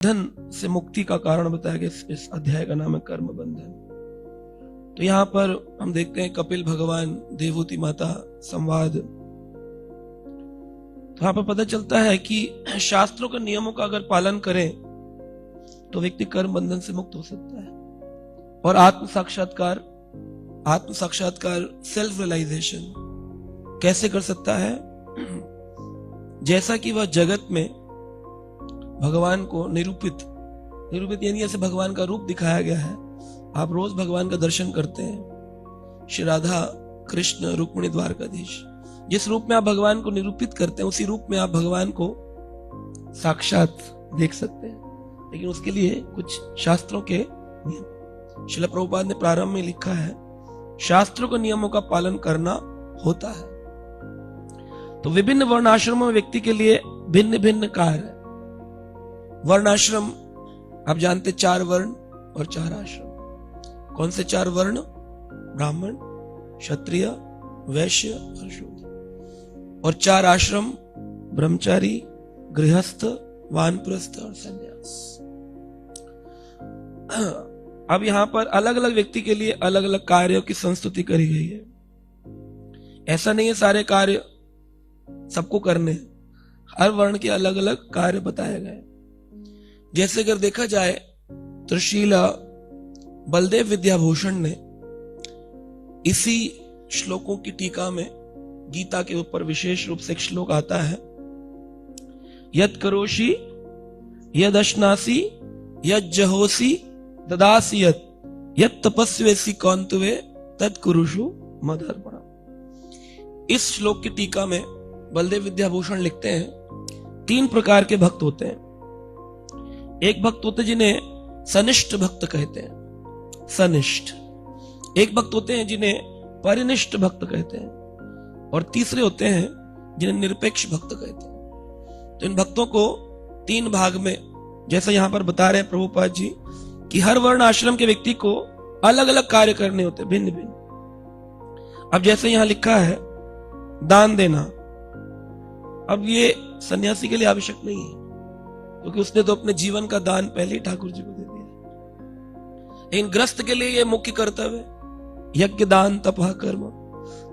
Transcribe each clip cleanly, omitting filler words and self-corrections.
बंधन से मुक्ति का कारण बताया गया। इस अध्याय का नाम है कर्म बंधन। तो यहाँ पर हम देखते हैं कपिल भगवान देवहूति माता संवाद। तो यहाँ पर पता चलता है कि शास्त्रों के नियमों का अगर पालन करें तो व्यक्ति कर्म बंधन से मुक्त हो सकता है और आत्म साक्षात्कार सेल्फ रियलाइजेशन कैसे कर सकता है। जैसा कि वह जगत में भगवान को निरूपित यानी ऐसे भगवान का रूप दिखाया गया है। आप रोज भगवान का दर्शन करते हैं। श्री राधा कृष्ण रुक्मिणी द्वारकाधीश, जिस रूप में आप भगवान को निरूपित करते हैं उसी रूप में आप भगवान को साक्षात देख सकते हैं। लेकिन उसके लिए कुछ शास्त्रों के नियम, श्रील प्रभुपाद ने प्रारंभ में लिखा है, शास्त्रों के नियमों का पालन करना होता है। तो विभिन्न वर्ण आश्रमों में व्यक्ति के लिए भिन्न भिन्न कार्य है। वर्ण आश्रम आप जानते, 4 वर्ण और 4 आश्रम। कौन से 4 वर्ण? ब्राह्मण, क्षत्रिय, वैश्य और शूद्र। और 4 आश्रम, ब्रह्मचारी, गृहस्थ, वानप्रस्थ और संन्यास। अब यहां पर अलग अलग व्यक्ति के लिए अलग अलग कार्यों की संस्तुति करी गई है। ऐसा नहीं है सारे कार्य सबको करने, हर वर्ण के अलग अलग कार्य बताए गए। जैसे अगर देखा जाए तो श्रील बलदेव विद्याभूषण ने इसी श्लोकों की टीका में गीता के ऊपर विशेष रूप से एक श्लोक आता है, यद करोषि यद अश्नासी यद जहोसी ददासी यद तपस्वेसी कौंतवे तद कुरुषु मदर्पणम्। इस श्लोक की टीका में बलदेव विद्याभूषण लिखते हैं 3 प्रकार के भक्त होते हैं। एक भक्त होते जिन्हें सनिष्ठ भक्त कहते हैं, सनिष्ठ। एक भक्त होते हैं जिन्हें परिनिष्ठ भक्त कहते हैं और तीसरे होते हैं जिन्हें निरपेक्ष भक्त कहते हैं। तो इन भक्तों को 3 भाग में, जैसा यहां पर बता रहे हैं प्रभुपाद जी, कि हर वर्ण आश्रम के व्यक्ति को अलग अलग कार्य करने होते हैं, भिन्न भिन्न। अब जैसे यहां लिखा है दान देना, अब ये सन्यासी के लिए आवश्यक नहीं है क्योंकि उसने तो अपने जीवन का दान पहले ही ठाकुर जी को दे दिया। लेकिन ग्रस्त के लिए ये मुख्य कर्तव्य है, यज्ञ दान तपः कर्म।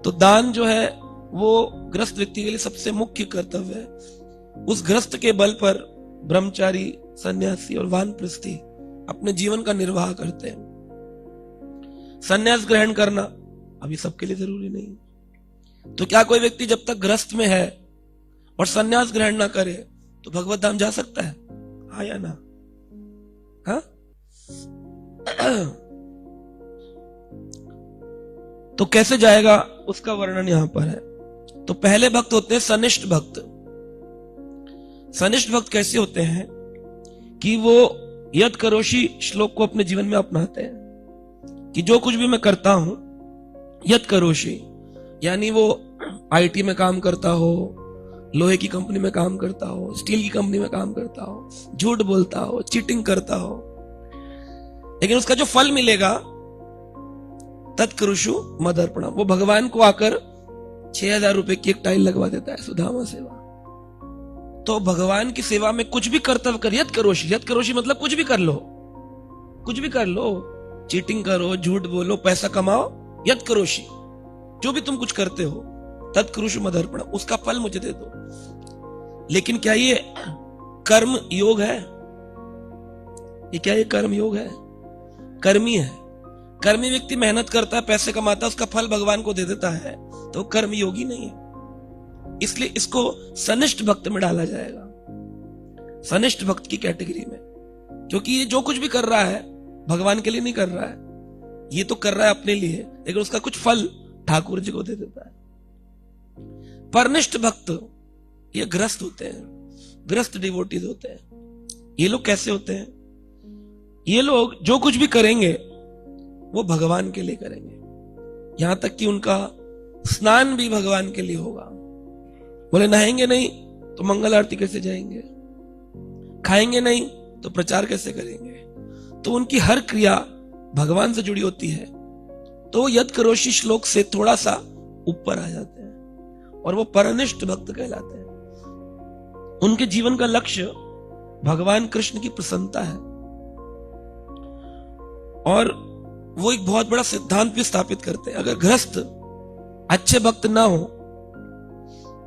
तो दान जो है वो ग्रस्त व्यक्ति के लिए सबसे मुख्य कर्तव्य है। उस ग्रस्त के बल पर ब्रह्मचारी, सन्यासी और वानप्रस्थी अपने जीवन का निर्वाह करते हैं। सन्यास ग्रहण करना अभी सबके लिए जरूरी नहीं। तो क्या कोई व्यक्ति जब तक ग्रस्त में है और सन्यास ग्रहण ना करे तो भगवत धाम जा सकता है? हाँ या ना? हाँ? तो कैसे जाएगा उसका वर्णन यहां पर है। तो पहले भक्त होते हैं सनिष्ठ भक्त। सनिष्ठ भक्त कैसे होते हैं कि वो यद करोषि श्लोक को अपने जीवन में अपनाते हैं कि जो कुछ भी मैं करता हूं यद करोषि, यानी वो आईटी में काम करता हो, लोहे की कंपनी में काम करता हो, स्टील की कंपनी में काम करता हो, झूठ बोलता हो, चीटिंग करता हो, लेकिन उसका जो फल मिलेगा तत्कुरुषु मदर्पणम्। वो भगवान को आकर 6000 रुपए की एक टाइल लगवा देता है, सुधामा सेवा। तो भगवान की सेवा में कुछ भी कर्तव्य कर, यद करोषि मतलब कुछ भी कर लो, कुछ भी कर लो, चीटिंग करो, झूठ बोलो, पैसा कमाओ, यद करोषि, जो भी तुम कुछ करते हो तत्कुरुषु मदर्पणम्, उसका फल मुझे दे दो। लेकिन क्या ये कर्म योग है? ये क्या ये कर्म योग है? कर्मी है। कर्मी व्यक्ति मेहनत करता है, पैसे कमाता है, उसका फल भगवान को दे देता है, तो कर्म योगी नहीं है। इसलिए इसको सनिष्ठ भक्त में डाला जाएगा, सनिष्ठ भक्त की कैटेगरी में। क्योंकि ये जो कुछ भी कर रहा है भगवान के लिए नहीं कर रहा है, ये तो कर रहा है अपने लिए, लेकिन उसका कुछ फल ठाकुर जी को दे देता है। परनिष्ठ भक्त ये ग्रस्त होते हैं, ग्रस्त डिवोटीज होते हैं। ये लोग कैसे होते हैं? ये लोग जो कुछ भी करेंगे वो भगवान के लिए करेंगे। यहां तक कि उनका स्नान भी भगवान के लिए होगा। बोले नहाएंगे नहीं तो मंगल आरती कैसे जाएंगे, खाएंगे नहीं तो प्रचार कैसे करेंगे। तो उनकी हर क्रिया भगवान से जुड़ी होती है। तो यद करोषि श्लोक से थोड़ा सा ऊपर आ जाते हैं और वो परनिष्ठ भक्त कहलाते हैं। उनके जीवन का लक्ष्य भगवान कृष्ण की प्रसन्नता है। और वो एक बहुत बड़ा सिद्धांत भी स्थापित करते हैं, अगर गृहस्थ अच्छे भक्त ना हो,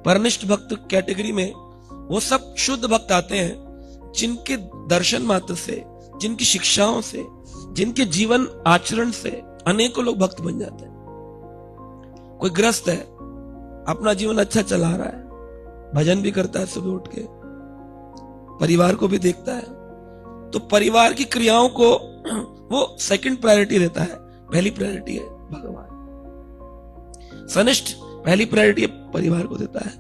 परनिष्ठ भक्त कैटेगरी में वो सब शुद्ध भक्त आते हैं जिनके दर्शन मात्र से, जिनकी शिक्षाओं से, जिनके जीवन आचरण से अनेकों लोग भक्त बन जाते हैं। कोई गृहस्थ है, अपना जीवन अच्छा चला रहा है, भजन भी करता है, सुबह उठ के परिवार को भी देखता है, तो परिवार की क्रियाओं को वो सेकंड प्रायोरिटी देता है, पहली प्रायोरिटी है भगवान। सनिष्ठ पहली प्रायोरिटी परिवार को देता है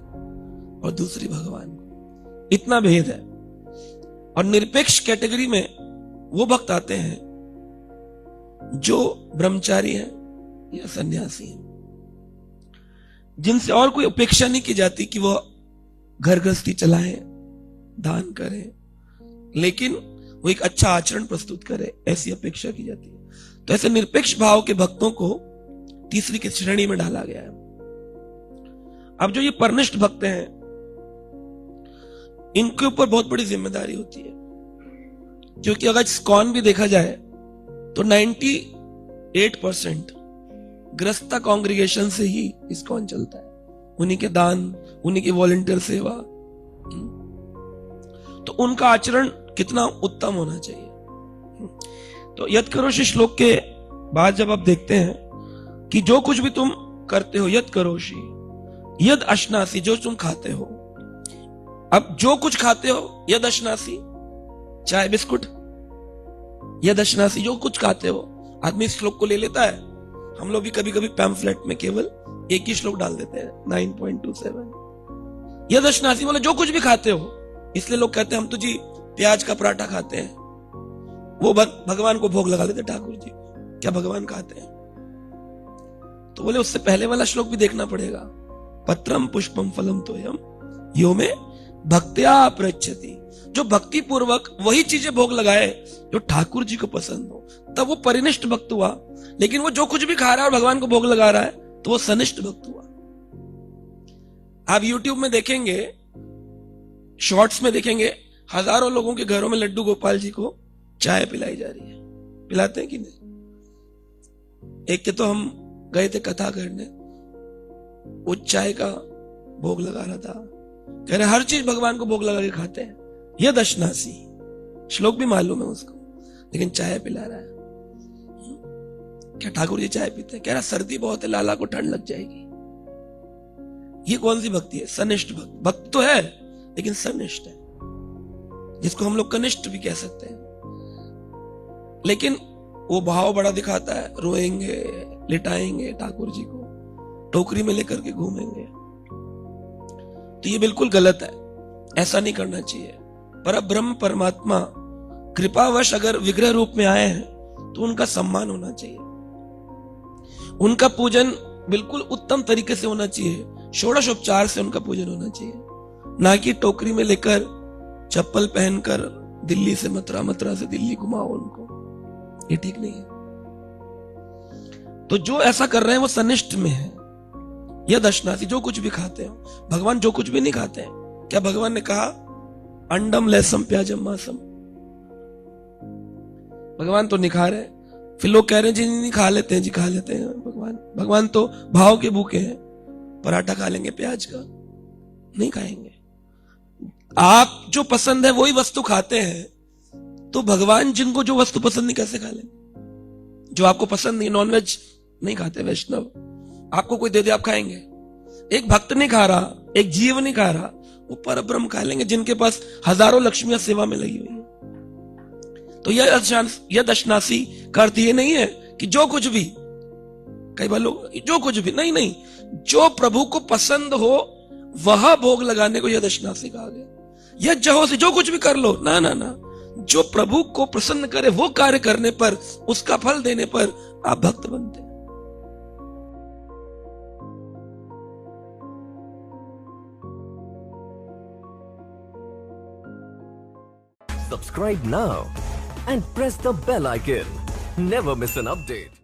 और दूसरी भगवान को। इतना भेद है। और निरपेक्ष कैटेगरी में वो भक्त आते हैं जो ब्रह्मचारी हैं या सन्यासी हैं, जिनसे और कोई अपेक्षा नहीं की जाती कि वो घर गृहस्थी चलाएं, दान करें, लेकिन वो एक अच्छा आचरण प्रस्तुत करे, ऐसी अपेक्षा की जाती है। तो ऐसे निरपेक्ष भाव के भक्तों को तीसरी की श्रेणी में डाला गया है। अब जो ये परनिष्ठ भक्त हैं, इनके ऊपर बहुत बड़ी जिम्मेदारी होती है, क्योंकि अगर इस्कॉन भी देखा जाए तो 98% गृहस्थ कांग्रेगेशन से ही इस्कॉन चलता है। उन्हीं के दान, उन्हीं की वॉलंटियर सेवा, तो उनका आचरण कितना उत्तम होना चाहिए। तो यद करोषि श्लोक के बाद जब आप देखते हैं कि जो कुछ भी तुम करते हो, यद करोषि, यद अश्नासी, जो तुम खाते हो, अब जो कुछ खाते हो, यद अश्नासी, चाय बिस्कुट, यद अश्नासी, जो कुछ खाते हो। आदमी इस श्लोक को ले लेता है, हम लोग भी कभी कभी पैम्फलेट में केवल एक ही श्लोक डाल देते हैं, 9.27। यद अश्नासी मतलब जो कुछ भी खाते हो। इसलिए लोग कहते हैं हम तो जी प्याज का पराठा खाते हैं, वो भगवान को भोग लगा देते। ठाकुर जी क्या भगवान खाते हैं? तो बोले उससे पहले वाला श्लोक भी देखना पड़ेगा। पत्रम पुष्पम फलम तोयम यो में भक्त्या प्रयच्छति, जो भक्ति पूर्वक वही चीजें भोग लगाए जो ठाकुर जी को पसंद हो, तब वो परिनिष्ठ भक्त हुआ। लेकिन वो जो कुछ भी खा रहा है और भगवान को भोग लगा रहा है, तो वो सनिष्ठ भक्त हुआ। आप YouTube में देखेंगे, शॉर्ट्स में देखेंगे, हजारों लोगों के घरों में लड्डू गोपाल जी को चाय पिलाई जा रही है। पिलाते हैं कि नहीं? एक के तो हम गए थे कथा करने, वो चाय का भोग लगा रहा था, कह रहे हर चीज भगवान को भोग लगा के खाते हैं। यह दशनासी, श्लोक भी मालूम है उसको, लेकिन चाय पिला रहा है। क्या ठाकुर जी चाय पीते हैं? कह रहा सर्दी बहुत है, लाला को ठंड लग जाएगी। ये कौन सी भक्ति है? सनिष्ठ भक्त। भक्त तो है लेकिन सनिष्ठ है, जिसको हम लोग कनिष्ठ भी कह सकते हैं। लेकिन वो भाव बड़ा दिखाता है, रोएंगे, लिटाएंगे ठाकुर जी को, टोकरी में लेकर के घूमेंगे। तो ये बिल्कुल गलत है, ऐसा नहीं करना चाहिए। पर ब्रह्म परमात्मा कृपावश अगर विग्रह रूप में आए हैं तो उनका सम्मान होना चाहिए, उनका पूजन बिल्कुल उत्तम तरीके से होना चाहिए, षोडशोपचार से उनका पूजन होना चाहिए, ना कि टोकरी में लेकर चप्पल पहनकर दिल्ली से मथुरा, मथुरा से दिल्ली घुमाओ उनको। ये ठीक नहीं है। तो जो ऐसा कर रहे हैं वो सनिष्ठ में है। यह दशनासी, जो कुछ भी खाते हो। भगवान जो कुछ भी नहीं खाते हैं। क्या भगवान ने कहा अंडम लहसम प्याजम मासम? भगवान तो नहीं खा रहे, फिर लोग कह रहे हैं जी नहीं खा लेते हैं, जी खा लेते हैं। भगवान तो भाव के भूखे हैं, पराठा खा लेंगे प्याज का? नहीं खाएंगे। आप जो पसंद है वही वस्तु खाते हैं, तो भगवान जिनको जो वस्तु पसंद नहीं कैसे खा लेंगे? जो आपको पसंद नहीं, नॉनवेज नहीं खाते वैष्णव, आपको कोई दे दे आप खाएंगे? एक भक्त नहीं खा रहा, एक जीव नहीं खा रहा, वो परब्रह्म खा लेंगे जिनके पास हजारों लक्ष्मियां सेवा में लगी हुई है। तो यह दशनासी का अर्थ ये नहीं है कि जो कुछ भी, कई बार लोग जो कुछ भी, नहीं, जो प्रभु को पसंद हो वह भोग लगाने को यह दशनासी कहा गया। यह जहो से जो कुछ भी कर लो, ना, जो प्रभु को प्रसन्न करे वो कार्य करने पर, उसका फल देने पर आप भक्त बनते हैं। Subscribe now and press the bell icon. Never miss an update.